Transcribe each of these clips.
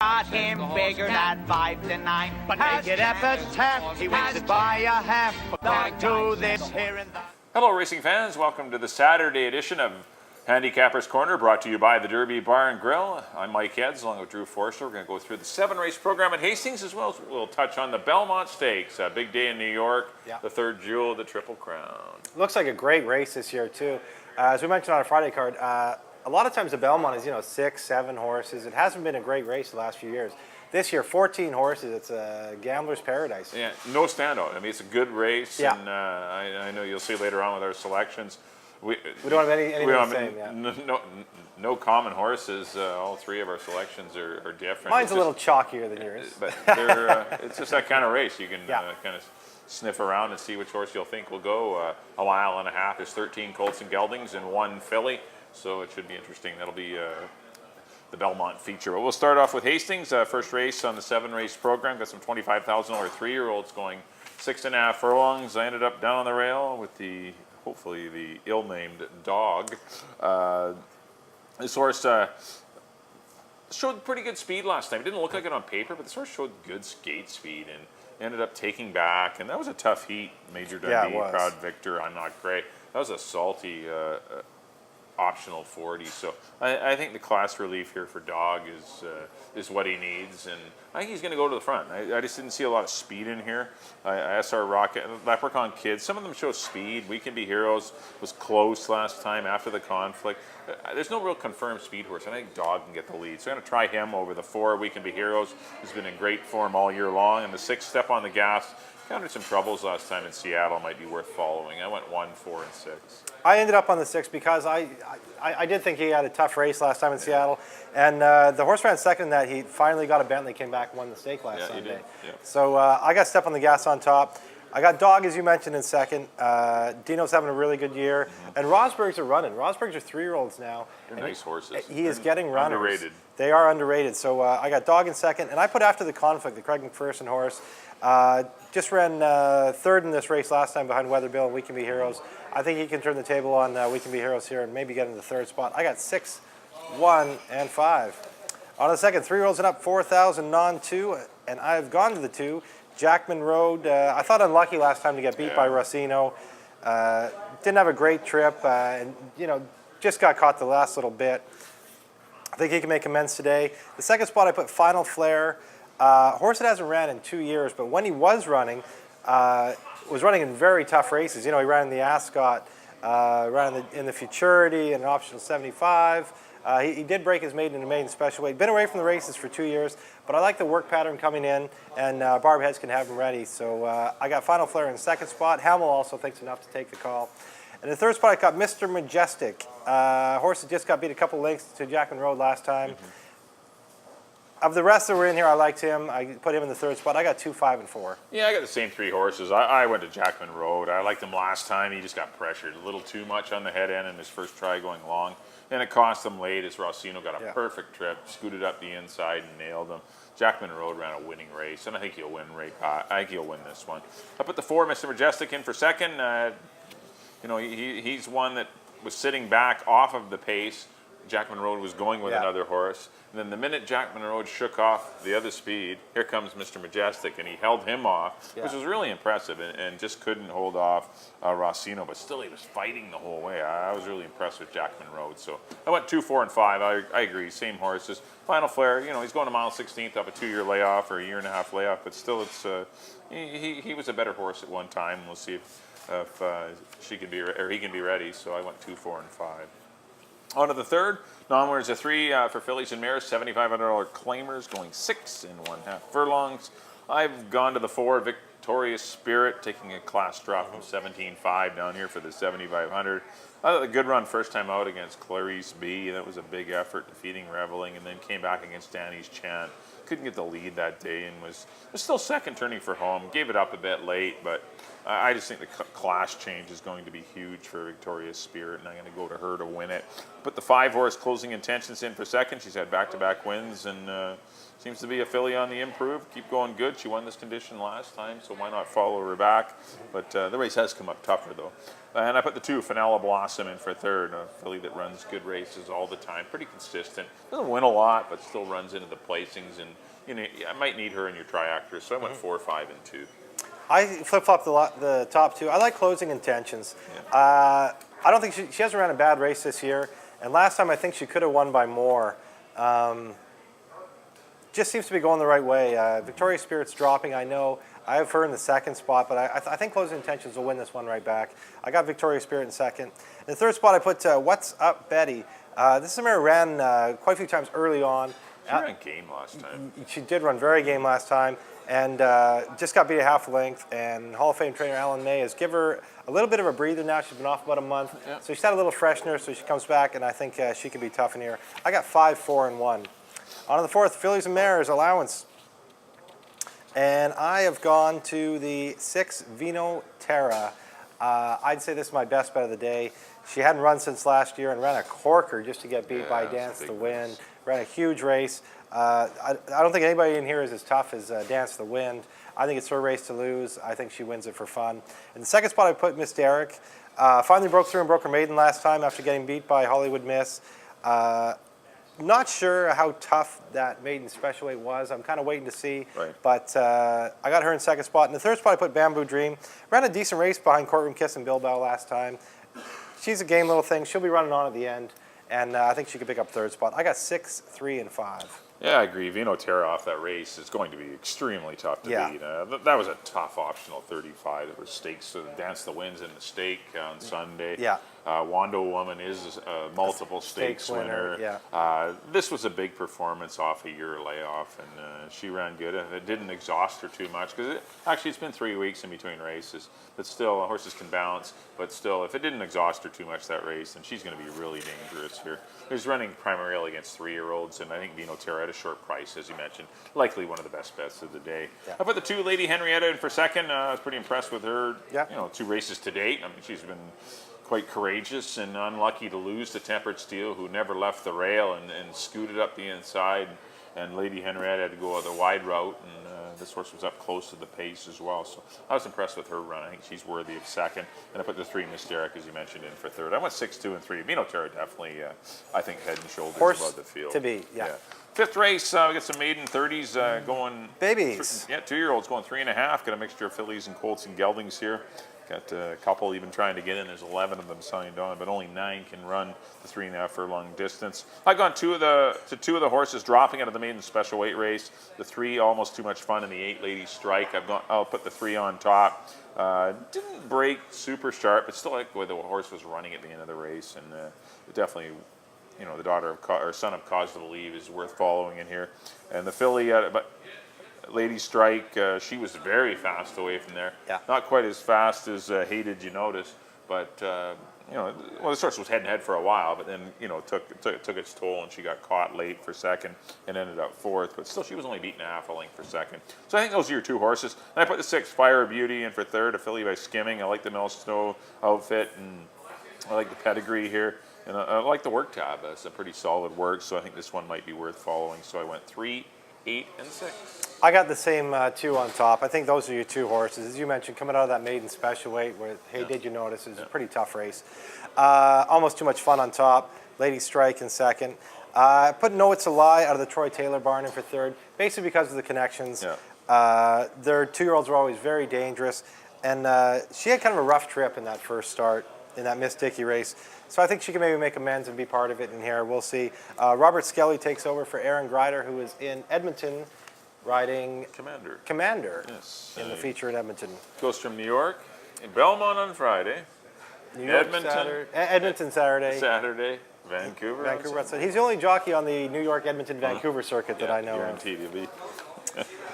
Got him bigger than 5 to 9. But make it epitaph, he wins it by a half. Going to this here and that. Hello, racing fans. Welcome to the Saturday edition of Handicappers Corner, brought to you by the Derby Bar and Grill. I'm Mike Eds, along with Drew Forster. We're going to go through the 7-race program at Hastings, as well as we'll touch on the Belmont Stakes, a big day in New York, the third jewel of the Triple Crown. Looks like a great race this year, too. As we mentioned on a Friday card, a lot of times the Belmont is, 6, 7 horses. It hasn't been a great race the last few years. This year, 14 horses. It's a gambler's paradise. Yeah, no standout. I mean, it's a good race, yeah. And I know you'll see later on with our selections. We don't have anything the same, yeah. No common horses. All three of our selections are different. Mine's a little chalkier than yours. But it's just that kind of race. You can kind of sniff around and see which horse you'll think will go. A mile and a half. There's 13 colts and geldings and 1 filly. So it should be interesting. That'll be the Belmont feature. But we'll start off with Hastings. First race on the 7-race program. Got some $25,000 3-year-olds going 6.5 furlongs. I ended up down on the rail with hopefully the ill-named dog. This horse showed pretty good speed last time. It didn't look like it on paper, but this horse showed good skate speed and ended up taking back. And that was a tough heat. Major Dundee, Proud Victor, I'm Not Gray. That was a salty optional 40, so I think the class relief here for Dog is what he needs, and I think he's going to go to the front. I just didn't see a lot of speed in here. SR Rocket, Leprechaun Kids, some of them show speed. We Can Be Heroes was close last time after the conflict. There's no real confirmed speed horse. I think Dog can get the lead, so I'm going to try him over the 4 We Can Be Heroes, who's been in great form all year long, and the 6 Step on the Gas. Encountered some troubles last time in Seattle, might be worth following. I went 1, 4, and 6. I ended up on the 6 because I did think he had a tough race last time in Seattle, and the horse ran second in that heat. Finally got a Bentley, came back and won the stake last Sunday. He did. Yeah. So I got Step on the Gas on top. I got Dog, as you mentioned, in second. Dino's having a really good year, and Rosbergs are running. Rosbergs are 3-year-olds now. They're nice horses. He is getting runners. Underrated. They are underrated. So I got Dog in second, and I put After the Conflict, the Craig McPherson horse. Just ran third in this race last time behind Weather Bill and We Can Be Heroes. I think he can turn the table on We Can Be Heroes here and maybe get in the third spot. I got 6, 1, and 5. On the second, 3-year-olds and up 4,000 non-2, and I've gone to the 2. Jackman Road. I thought unlucky last time to get beat by Rossino. Didn't have a great trip, and just got caught the last little bit. I think he can make amends today. The second spot I put Final Flare. Horse that hasn't ran in 2 years, but when he was running in very tough races. He ran in the Ascot, ran in the Futurity, and an optional 75. He did break his maiden in the maiden special weight. Been away from the races for 2 years, but I like the work pattern coming in, and Barb Heads can have him ready. So I got Final Flare in the second spot. Hamill also thinks enough to take the call. And the third spot, I got Mr. Majestic. Horse that just got beat a couple lengths to Jackman Road last time. Of the rest that were in here, I liked him. I put him in the third spot. I got 2, 5, and 4. Yeah, I got the same 3 horses. I went to Jackman Road. I liked him last time. He just got pressured a little too much on the head end in his first try going long. And it cost him late as Rossino got a perfect trip, scooted up the inside and nailed him. Jackman Road ran a winning race, and I think he'll win I think he'll win this one. I put the 4, Mr. Majestic, in for second. He's one that was sitting back off of the pace. Jackman Road was going with another horse. And then the minute Jackman Road shook off the other speed, here comes Mr. Majestic, and he held him off, which was really impressive, and just couldn't hold off Rossino, but still he was fighting the whole way. I was really impressed with Jackman Road. So I went 2, 4, and 5. I agree, same horses. Final Flare, he's going to mile 16th off a 2-year layoff or a 1.5-year layoff, but still it's he was a better horse at one time. We'll see if she can be or he can be ready. So I went 2, 4, and 5. On to the third. Non-winners a 3 for fillies and mares, $7,500 claimers, going 6 1/2 furlongs. I've gone to the 4, Victorious Spirit, taking a class drop from 17.5 down here for the 7,500. I thought a good run first time out against Clarice B. That was a big effort, defeating Reveling, and then came back against Danny's Chant. Couldn't get the lead that day and was still second turning for home. Gave it up a bit late, but I just think the class change is going to be huge for Victoria's Spirit, and I'm going to go to her to win it. Put the 5-horse Closing Intentions in for second. She's had back-to-back wins and seems to be a filly on the improve. Keep going good. She won this condition last time, so so why not follow her back? But the race has come up tougher, though. And I put the 2, Finella Blossom, in for third, a filly that runs good races all the time, pretty consistent. Doesn't win a lot, but still runs into the placings, and you know, I might need her in your triactors, so I went 4, 5, and 2. I flip-flopped the top 2. I like Closing Intentions. Yeah. I don't think she hasn't ran a bad race this year, and last time I think she could have won by more. Just seems to be going the right way. Victoria Spirit's dropping, I know. I have her in the second spot, but I think Closing Intentions will win this one right back. I got Victoria Spirit in second. In the third spot, I put What's Up Betty. This is a mare who ran quite a few times early on. She ran game last time. She did run very game last time, and just got beat a half length. And Hall of Fame trainer Alan May has given her a little bit of a breather now. She's been off about a month, so she's had a little freshener. So she comes back, and I think she can be tough in here. I got 5, 4, and 1. On to the fourth, Fillies and Mares allowance, and I have gone to the 6 Vino Terra. I'd say this is my best bet of the day. She hadn't run since last year and ran a corker just to get beat by Dance the Wind. Ran a huge race. I don't think anybody in here is as tough as Dance the Wind. I think it's her race to lose. I think she wins it for fun. In the second spot, I put Miss Derrick. Finally broke through and broke her maiden last time after getting beat by Hollywood Miss. Not sure how tough that maiden special weight was. I'm kind of waiting to see. Right. But I got her in second spot. In the third spot, I put Bamboo Dream. Ran a decent race behind Courtroom Kiss and Bilbao last time. She's a game little thing. She'll be running on at the end. And I think she could pick up third spot. I got 6, 3, and 5. Yeah, I agree. Vino Terra off that race is going to be extremely tough to beat. That was a tough optional 35. There were stakes. So Dance the Winds in the stake on Sunday. Yeah. Wando Woman is a multiple stakes winner. Yeah. This was a big performance off a year layoff, and she ran good. It didn't exhaust her too much because actually it's been 3 weeks in between races. But still, horses can balance. But still, if it didn't exhaust her too much that race, then she's going to be really dangerous here. He's running primarily against 3-year-olds, and I think Vino Terra at a short price, as you mentioned, likely one of the best bets of the day. Yeah. I put the 2 Lady Henrietta in for second. I was pretty impressed with her. Yeah. 2 races to date. I mean, she's been quite courageous and unlucky to lose to Tempered Steel, who never left the rail and scooted up the inside. And Lady Henrietta had to go the wide route, and this horse was up close to the pace as well. So I was impressed with her run. I think she's worthy of second. And I put the 3 Miss Derrick, as you mentioned, in for third. I went 6, 2, and 3. Vino Terra definitely, I think, head and shoulders Horse above the field. to beat, yeah. Fifth race, we got some maiden 30s going. Babies. 2-year-olds going 3.5. Got a mixture of fillies and colts and geldings here. Got a couple even trying to get in. There's 11 of them signed on, but only 9 can run the 3.5 furlong distance. I've gone 2 of the horses dropping out of the maiden special weight race. The 3 almost too much fun, and the 8 Lady Strike. I'll put the 3 on top. Didn't break super sharp, but still like the way the horse was running at the end of the race, and definitely. The daughter of or son of Cause to Believe is worth following in here, and the filly, but Lady Strike, she was very fast away from there. Yeah. Not quite as fast as Hey Did You Notice, but this horse was head and head for a while, but then took its toll, and she got caught late for second and ended up fourth. But still, she was only beaten a half a length for second. So I think those are your 2 horses. And I put the 6 Fire Beauty in for third, a filly by Skimming. I like the Mel Snow outfit, and I like the pedigree here. And I like the work tab. It's a pretty solid work, so I think this one might be worth following. So I went 3, 8, and 6. I got the same 2 on top. I think those are your 2 horses. As you mentioned, coming out of that maiden special weight where, hey, did you notice, is a pretty tough race. Almost too much fun on top. Lady Strike in second. I put No It's a Lie out of the Troy Taylor barn in for third, basically because of the connections. Yeah. Their 2-year-olds were always very dangerous. And she had kind of a rough trip in that first start in that Miss Dickey race. So I think she can maybe make amends and be part of it in here. We'll see. Robert Skelly takes over for Aaron Grider, who is in Edmonton riding Commander yes. in the feature in Edmonton. Goes from New York, in Belmont on Friday, New York, Edmonton, Edmonton Saturday, Vancouver. He's the only jockey on the New York, Edmonton, Vancouver circuit that I know guaranteed he'll be.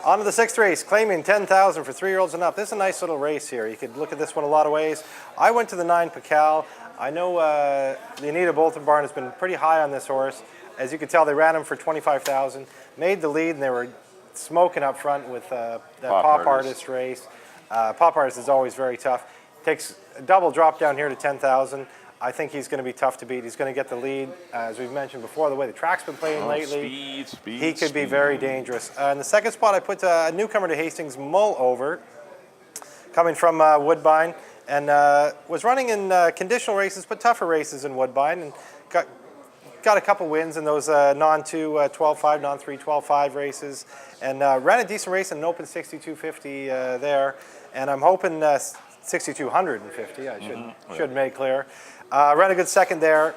On to the 6th race, claiming 10,000 for 3-year-olds and up. This is a nice little race here. You could look at this one a lot of ways. I went to the 9 Pacal. I know the Anita Bolton barn has been pretty high on this horse. As you can tell, they ran him for 25,000, made the lead, and they were smoking up front with that Pop Artist race. Pop Artist is always very tough. Takes a double drop down here to 10,000. I think he's going to be tough to beat. He's going to get the lead. As we've mentioned before, the way the track's been playing lately, he could be very dangerous. In the second spot, I put a newcomer to Hastings, Mull Over. coming from Woodbine, and was running in conditional races, but tougher races in Woodbine, and got a couple wins in those non-2 12.5, non-3 12.5 races, and ran a decent race in an open 62.50 there, and I'm hoping 6250. I should make clear. Ran a good second there.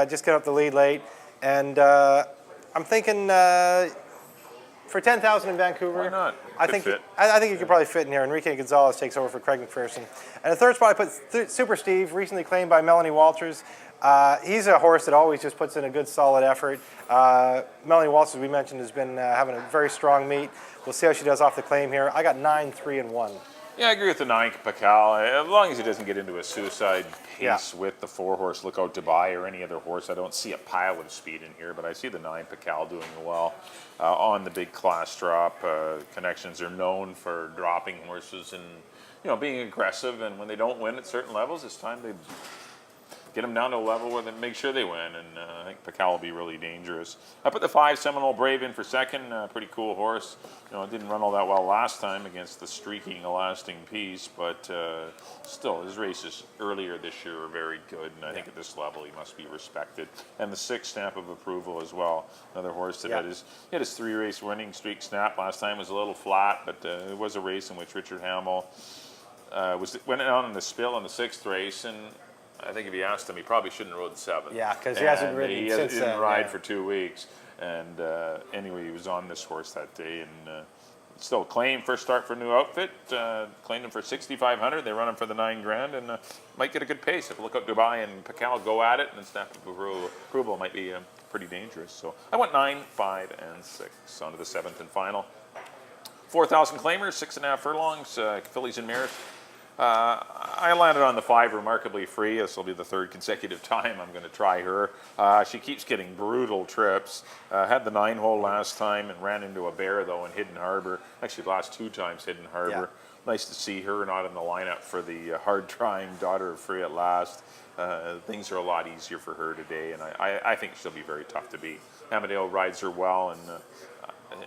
Just got up the lead late, and I'm thinking for 10,000 in Vancouver. Why not? I think you could probably fit in here. Enrique Gonzalez takes over for Craig McPherson. And the third spot, I put Super Steve, recently claimed by Melanie Walters. He's a horse that always just puts in a good, solid effort. Melanie Walters, as we mentioned, has been having a very strong meet. We'll see how she does off the claim here. I got 9, 3, and 1. Yeah, I agree with the 9 Pacal. As long as he doesn't get into a suicide pace with the 4-horse Lookout Dubai or any other horse, I don't see a pile of speed in here, but I see the 9 Pacal doing well on the big class drop. Connections are known for dropping horses and being aggressive, and when they don't win at certain levels, it's time they get them down to a level where they make sure they win, and I think Pacal will be really dangerous. I put the 5 Seminole Brave in for second. Pretty cool horse. It didn't run all that well last time against the Streaking Elasting Piece, but still, his races earlier this year were very good, and I think at this level he must be respected. And the 6 Stamp of Approval as well. Another horse that had his 3-race winning streak snap last time. Was a little flat, but it was a race in which Richard Hamill went on in the spill in the 6th race, and I think if you asked him, he probably shouldn't have rode the 7th. Yeah, because he hasn't ridden since then. He didn't ride for 2 weeks. And anyway, he was on this horse that day, and still claimed first start for a new outfit. Claimed him for 6,500. They run him for the $9,000, and might get a good pace. If Lookout Dubai and Pacal go at it, and Stamp of Approval might be pretty dangerous. So I went 9, 5, and 6 onto the 7th and final. 4,000 claimers, 6.5 furlongs, fillies and mares. I landed on the 5 Remarkably Free. This will be the 3rd consecutive time I'm going to try her. She keeps getting brutal trips. Had the 9-hole last time and ran into a bear, though, in Hidden Harbor. Actually, the last 2 times Hidden Harbor. Yeah. Nice to see her not in the lineup for the hard-trying Daughter of Free at last. Things are a lot easier for her today, and I think she'll be very tough to beat. Amadeo rides her well, and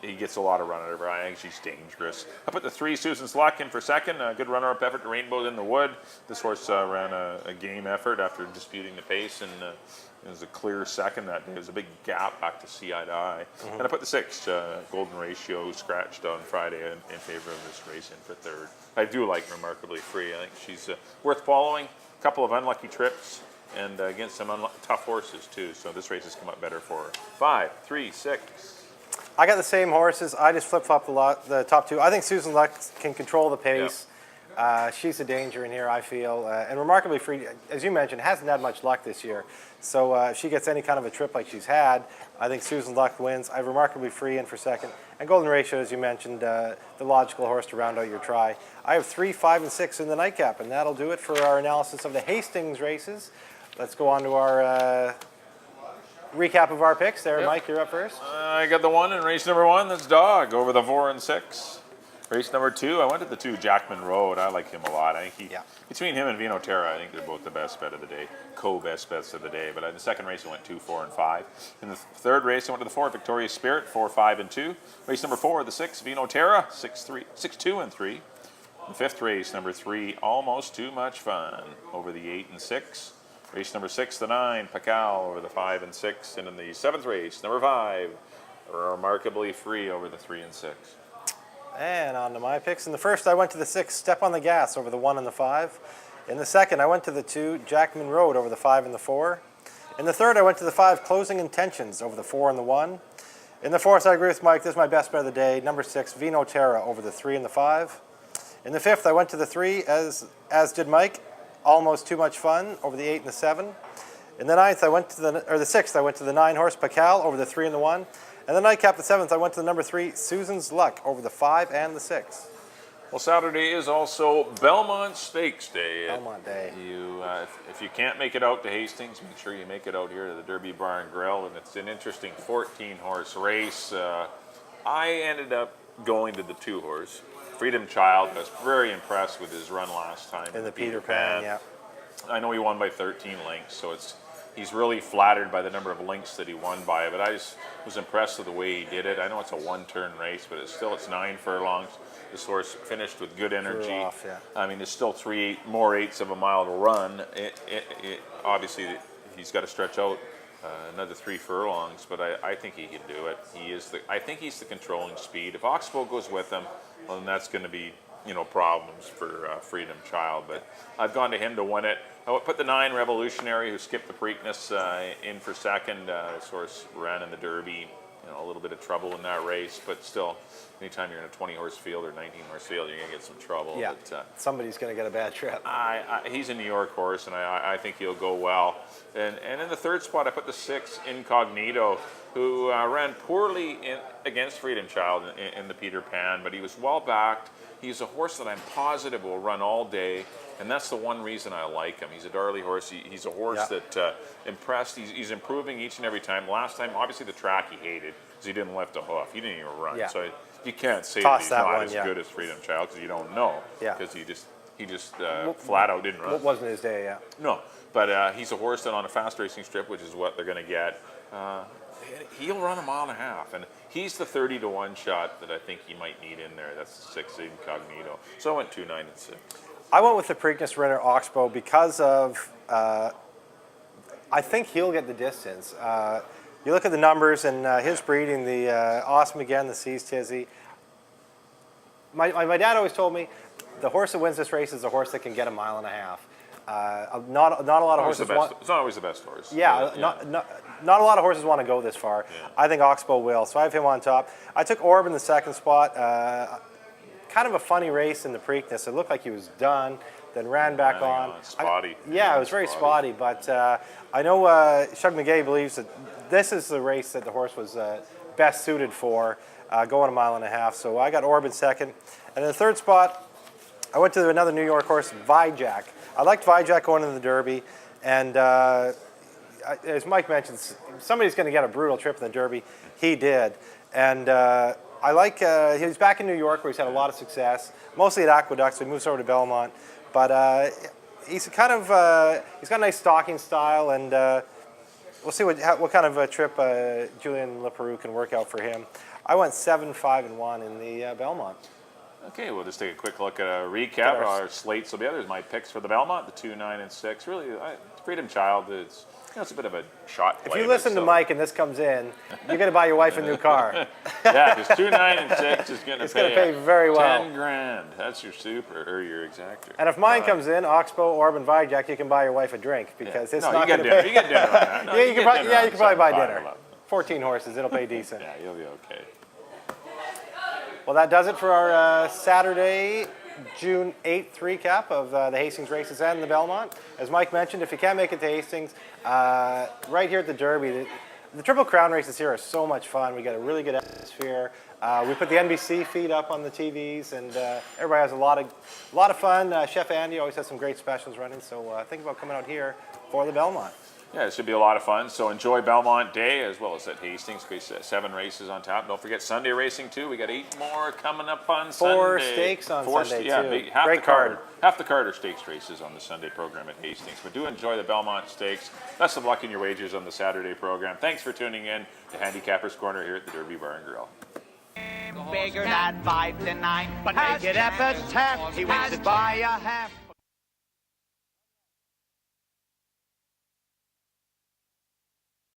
he gets a lot of run out of her. I think she's dangerous. I put the 3 Susan's Luck in for second. A good runner-up effort to Rainbow in the Wood. This horse ran a game effort after disputing the pace, and it was a clear second that day. It was a big gap back to see eye to eye. And I put the 6 Golden Ratio, scratched on Friday in favor of this race in for 3rd. I do like Remarkably Free. I think she's worth following. A couple of unlucky trips, and against some tough horses too. So this race has come up better for her. 5, 3, 6. I got the same horses. I just flip-flopped the top 2. I think Susan Luck can control the pace. Yep. She's a danger in here, I feel. And Remarkably Free, as you mentioned, hasn't had much luck this year. So if she gets any kind of a trip like she's had, I think Susan Luck wins. I have Remarkably Free in for second. And Golden Ratio, as you mentioned, the logical horse to round out your try. I have 3, 5, and 6 in the nightcap, and that'll do it for our analysis of the Hastings races. Let's go on to our recap of our picks there. Yep. Mike, you're up first. I got the 1 in race number 1. That's Dog over the 4 and 6. Race number 2, I went to the 2 Jackman Road. I like him a lot. I think between him and Vino Terra, I think they're both the best bet of the day, co-best bets of the day. But in the second race, I went 2, 4, and 5. In the third race, I went to the 4 Victorious Spirit, 4, 5, and 2. Race number 4, the 6 Vino Terra, 6, 2, and 3. The 5th race, number 3, Almost Too Much Fun over the 8 and 6. Race number 6, the 9, Pacal over the 5 and 6. And in the 7th race, number 5, Remarkably Free over the 3 and 6. And on to my picks. In the first, I went to the 6, Step on the Gas over the 1 and the 5. In the second, I went to the 2, Jackman Road over the 5 and the 4. In the third, I went to the 5, Closing Intentions over the 4 and the 1. In the fourth, I agree with Mike. This is my best bet of the day. Number 6, Vino Terra over the 3 and the 5. In the fifth, I went to the 3, as did Mike, Almost Too Much Fun over the 8 and the 7. In the ninth, I went to the 6th, I went to the 9 horse Pacal over the 3 and the 1. And the nightcap, the 7th, I went to the number 3, Susan's Luck over the 5 and the 6. Well, Saturday is also Belmont Stakes Day. Belmont Day. If you can't make it out to Hastings, make sure you make it out here to the Derby Bar and Grill, and it's an interesting 14-horse race. I ended up going to the 2-horse. Freedom Child. I was very impressed with his run last time in the Peter Pan. Yeah. I know he won by 13 lengths, so it's he's really flattered by the number of links that he won by, but I just was impressed with the way he did it. I know it's a one-turn race, but it's 9 furlongs. This horse finished with good energy. Off, yeah. I mean, there's still 3 more eighths of a mile to run. Obviously, he's got to stretch out another 3 furlongs, but I think he can do it. I think he's the controlling speed. If Oxbow goes with him, well, then that's going to be, problems for Freedom Child. But I've gone to him to win it. I would put the 9 Revolutionary, who skipped the Preakness, in for second. This horse ran in the Derby. A little bit of trouble in that race, but still, anytime you're in a 20-horse field or 19-horse field, you're going to get some trouble. Yeah, but, somebody's going to get a bad trip. He's a New York horse, and I think he'll go well. And in the third spot, I put the 6 Incognito, who ran poorly against Freedom Child in the Peter Pan, but he was well backed. He's a horse that I'm positive will run all day, and that's the one reason I like him. He's a Darley horse. He's a horse that impressed. He's improving each and every time. Last time, obviously, the track he hated because he didn't lift a hoof. He didn't even run. Yeah. So you can't say Toss that he's that not one, as yeah. good as Freedom Child because you don't know. Yeah. Because he just flat out didn't run. What wasn't his day, yeah. No, but he's a horse that on a fast racing strip, which is what they're going to get, he'll run 1.5 miles, and he's the 30-to-1 shot that I think he might need in there. That's the 6 Incognito. So I went 2, 9, and 6. I went with the Preakness winner Oxbow because of, I think he'll get the distance. You look at the numbers and his breeding, the Awesome Again, the Seas Tizzy. My dad always told me the horse that wins this race is the horse that can get 1.5 miles. Not a lot of horses want. It's not always the best horse. Yeah, not a lot of horses want to go this far. Yeah. I think Oxbow will, so I have him on top. I took Orb in the second spot. Kind of a funny race in the Preakness. It looked like he was done, then ran back on. Spotty. It was very spotty, but I know Shug McGay believes that this is the race that the horse was best suited for, going 1.5 miles. So I got Orb in second. And in the third spot, I went to another New York horse, Vijack. I liked Vijack going in the Derby, and as Mike mentioned, somebody's going to get a brutal trip in the Derby. He did, and I like. He was back in New York where he's had a lot of success, mostly at Aqueduct. So he moves over to Belmont, but he's kind of he's got a nice stalking style, and we'll see what kind of a trip Julien Leperoux can work out for him. I went 7, 5, and 1 in the Belmont. Okay, we'll just take a quick look at a recap. Our slates will be others. My picks for the Belmont, the 2, 9, and 6. Really, Freedom Child is it's a bit of a shot play. If you listen to Mike and this comes in, you're going to buy your wife a new car. Yeah, because 2, 9, and 6 is going to pay very well. 10 grand. That's your super or your exactor. And if mine comes in, Oxbow, Orb, and Vijack, you can buy your wife a drink because it's not going to pay. You get dinner on that. No, you can probably buy 7, dinner. 5, 14 horses, it'll pay decent. Yeah, you'll be okay. Well, that does it for our Saturday, June 8th recap of the Hastings races and the Belmont. As Mike mentioned, if you can't make it to Hastings, right here at the Derby, the Triple Crown races here are so much fun. We got a really good atmosphere. We put the NBC feed up on the TVs, and everybody has a lot of fun. Chef Andy always has some great specials running, so think about coming out here for the Belmont. Yeah, it should be a lot of fun. So enjoy Belmont Day as well as at Hastings. 7 races on tap. Don't forget Sunday racing too. We got 8 more coming up on Sunday. 4 stakes on Sunday too. Great card. Half the Carter Stakes races on the Sunday program at Hastings. But do enjoy the Belmont Stakes. Best of luck in your wagers on the Saturday program. Thanks for tuning in to Handicappers Corner here at the Derby Bar and Grill. Bigger than 5 to 9, But make it epitaph, he wins it by a half.